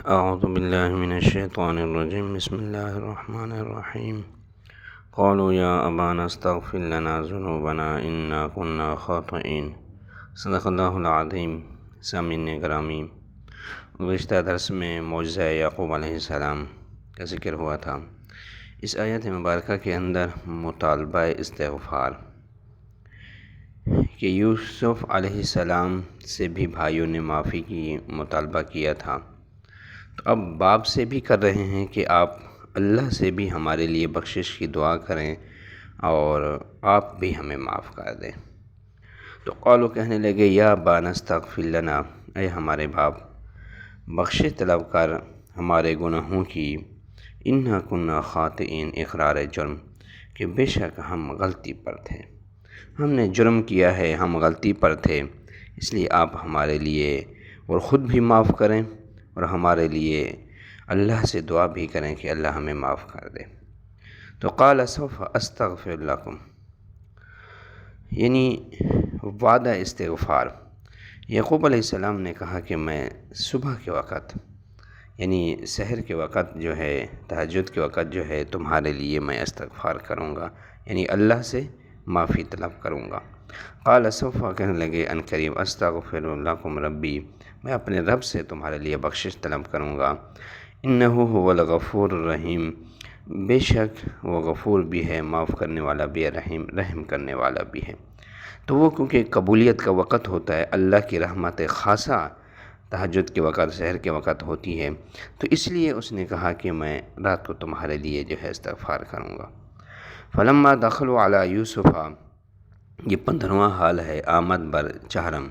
اعوذ باللہ من الشیطان الرجیم بسم اللہ الرحمن الرحیم قالوا یا ابانا استغفر لنا ذنوبنا انا كنا خاطئین صدق اللہ العظیم۔ سامعین گرامی، گزشتہ درس میں معجزہ یعقوب علیہ السلام کا ذکر ہوا تھا۔ اس آیت مبارکہ کے اندر مطالبہ استغفار کہ یوسف علیہ السلام سے بھی بھائیوں نے معافی کی مطالبہ کیا تھا، تو اب باپ سے بھی کر رہے ہیں کہ آپ اللہ سے بھی ہمارے لیے بخشش کی دعا کریں اور آپ بھی ہمیں معاف کر دیں۔ تو قالوا کہنے لگے یا ابانا استغفر لنا، اے ہمارے باپ بخشش طلب کر ہمارے گناہوں کی، انا کنا خاطئین، اقرار جرم کہ بے شک ہم غلطی پر تھے، ہم نے جرم کیا ہے، ہم غلطی پر تھے، اس لیے آپ ہمارے لیے اور خود بھی معاف کریں اور ہمارے لیے اللہ سے دعا بھی کریں کہ اللہ ہمیں معاف کر دے۔ تو قال سوف استغفر لکم، یعنی وعدہ استغفار۔ یعقوب علیہ السلام نے کہا کہ میں صبح کے وقت، یعنی سحر کے وقت جو ہے، تہجد کے وقت جو ہے، تمہارے لیے میں استغفار کروں گا، یعنی اللہ سے معافی طلب کروں گا۔ قال سوف، کہنے لگے ان قریب، استغفر لکم ربی، میں اپنے رب سے تمہارے لیے بخشش طلب کروں گا، انہ هو الغفور الرحیم، بے شک وہ غفور بھی ہے، معاف کرنے والا بھی ہے، رحم کرنے والا بھی ہے۔ تو وہ کیونکہ قبولیت کا وقت ہوتا ہے، اللہ کی رحمت خاصہ تہجد کے وقت، سحر کے وقت ہوتی ہے، تو اس لیے اس نے کہا کہ میں رات کو تمہارے لیے جو ہے استغفار کروں گا۔ فلما دخلوا علی یوسف، یہ 15واں حال ہے، آمد بر چہرم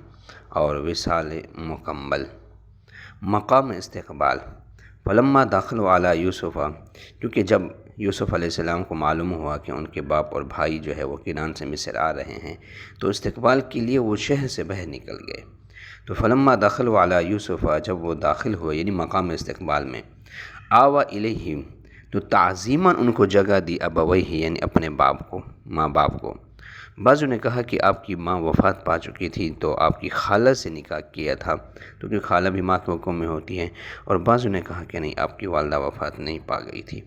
اور وصال مکمل، مقام استقبال۔ فلما دخلوا علی یوسف، کیونکہ جب یوسف علیہ السلام کو معلوم ہوا کہ ان کے باپ اور بھائی جو ہے وہ کنعان سے مصر آ رہے ہیں، تو استقبال کے لیے وہ شہر سے باہر نکل گئے۔ تو فلما دخلوا علی یوسف، جب وہ داخل ہوئے یعنی مقام استقبال میں، آویٰ الیہ، تو تعظیماً ان کو جگہ دی، ابویہ یعنی اپنے باپ کو، ماں باپ کو۔ بعضوں نے کہا کہ آپ کی ماں وفات پا چکی تھی تو آپ کی خالہ سے نکاح کیا تھا، کیونکہ خالہ بھی ماں کے حکم میں ہوتی ہے، اور بعضوں نے کہا کہ نہیں، آپ کی والدہ وفات نہیں پا گئی تھی،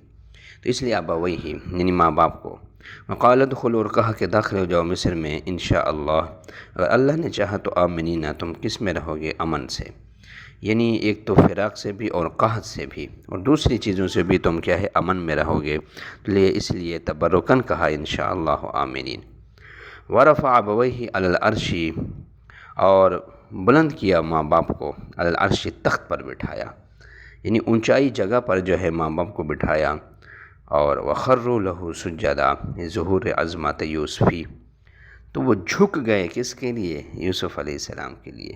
تو اس لیے ابویہ یعنی ماں باپ کو۔ وقال ادخلوا، اور کہا کہ داخل ہو جاؤ مصر میں، انشاءاللہ، اگر اللہ نے چاہا تو آمنین، تم کس میں رہو گے؟ امن سے، یعنی ایک تو فراق سے بھی اور قحط سے بھی، اور دوسری چیزوں سے بھی تم کیا ہے، امن میں رہو گے، اس لیے تبرکاً کہا انشاءاللہ آمنین۔ ورفع ابویہ علی العرش، اور بلند کیا ماں باپ کو، علی العرش تخت پر بٹھایا، یعنی اونچائی جگہ پر جو ہے ماں باپ کو بٹھایا، اور وخروا لہ سجدا، ظہور عظمت یوسفی، تو وہ جھک گئے کس کے لیے؟ یوسف علیہ السلام کے لیے،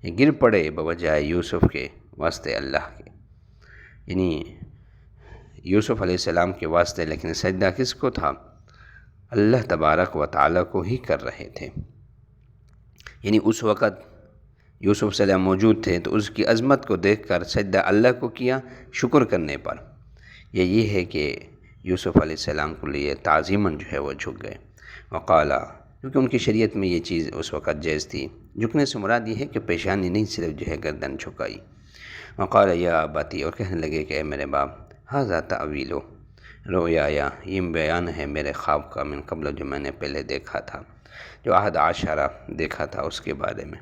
یہ گر پڑے بوجہ یوسف کے واسطے اللہ کے، یعنی یوسف علیہ السلام کے واسطے، لیکن سجدہ کس کو تھا؟ اللہ تبارک و تعالیٰ کو ہی کر رہے تھے، یعنی اس وقت یوسف علیہ السلام موجود تھے تو اس کی عظمت کو دیکھ کر سجدہ اللہ کو کیا، شکر کرنے پر۔ یہ ہے کہ یوسف علیہ السلام کو لیے تعظیماً جو ہے وہ جھک گئے۔ وقالا، کیونکہ ان کی شریعت میں یہ چیز اس وقت جائز تھی، جھکنے سے مراد یہ ہے کہ پیشانی نہیں، صرف جو ہے گردن جھکائی۔ وقال یا اباتی، اور کہنے لگے کہ اے میرے باپ، ھذا تأویل رؤیایا، یہ بیان ہے میرے خواب کا، من قبل، جو میں نے پہلے دیکھا تھا، جو 11 دیکھا تھا اس کے بارے میں۔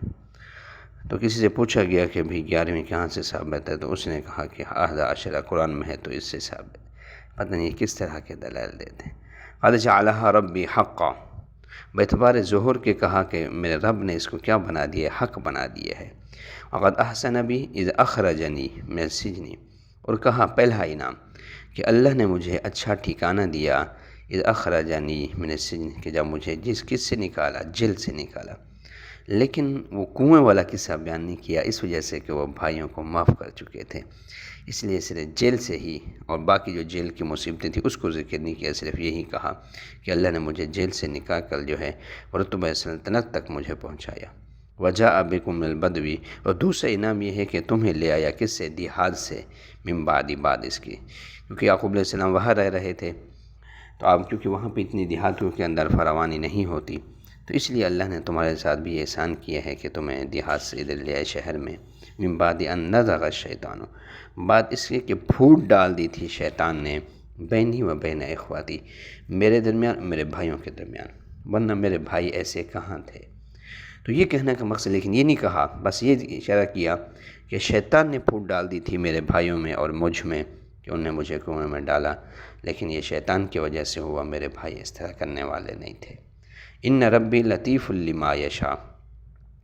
تو کسی سے پوچھا گیا کہ بھی 11ویں کہاں سے ثابت ہے، تو اس نے کہا کہ 11 قرآن میں ہے تو اس سے ثابت ہے، پتہ نہیں کس طرح کے دلائل دیتے ہیں۔ قد جعلھا ربی حقا، باعتبار ظہور کے کہا کہ میرے رب نے اس کو کیا بنا دیا، حق بنا دیا ہے۔ وقد احسن بی اذ اخرجنی من السجن، اور کہا پہلا انعام کہ اللہ نے مجھے اچھا ٹھکانہ دیا، اذ اخرجنی من السجن، کہ جب مجھے کس سے نکالا، جیل سے نکالا۔ لیکن وہ کنویں والا قصہ بیان نہیں کیا، اس وجہ سے کہ وہ بھائیوں کو معاف کر چکے تھے، اس لیے صرف جیل سے ہی، اور باقی جو جیل کی مصیبتیں تھیں اس کو ذکر نہیں کیا، صرف یہی کہا کہ اللہ نے مجھے جیل سے نکال کر جو ہے رتبہ سلطنت تک مجھے پہنچایا۔ وجاء بکم من البدو، اور دوسرا انعام یہ ہے کہ تمہیں لے آیا کس سے؟ دیہات سے، من بعد اس کی، کیونکہ یعقوب علیہ السلام وہاں رہ رہے تھے، تو اب کیونکہ وہاں پہ اتنی دیہاتوں کے اندر فراوانی نہیں ہوتی، تو اس لیے اللہ نے تمہارے ساتھ بھی احسان کیا ہے کہ تمہیں دیہات سے ادھر لے آئے شہر میں، من بعد ان نزغ الشیطان، بات اس لیے کہ پھوٹ ڈال دی تھی شیطان نے، بینی و بین اخواتی، میرے درمیان میرے بھائیوں کے درمیان، ورنہ میرے بھائی ایسے کہاں تھے۔ تو یہ کہنے کا مقصد، لیکن یہ نہیں کہا، بس یہ اشارہ کیا کہ شیطان نے پھوٹ ڈال دی تھی میرے بھائیوں میں اور مجھ میں، کہ انہوں نے مجھے کنویں میں ڈالا، لیکن یہ شیطان کی وجہ سے ہوا، میرے بھائی اس طرح کرنے والے نہیں تھے۔ ان ربی لطیف لما یشاء،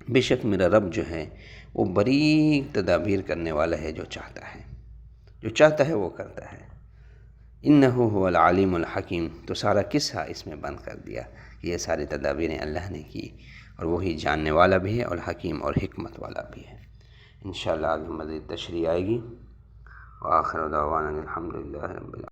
بے شک میرا رب جو ہے وہ باریک تدابیر کرنے والا ہے، جو چاہتا ہے، جو چاہتا ہے وہ کرتا ہے۔ انہ هو العلیم الحکیم، تو سارا قصہ اس میں بند کر دیا کہ یہ ساری تدابیریں اللہ نے کی، اور وہی جاننے والا بھی ہے اور حکیم اور حکمت والا بھی ہے۔ انشاءاللہ آگے مزید تشریح آئے گی۔ وآخر دعوانا الحمدللہ رب العالمین۔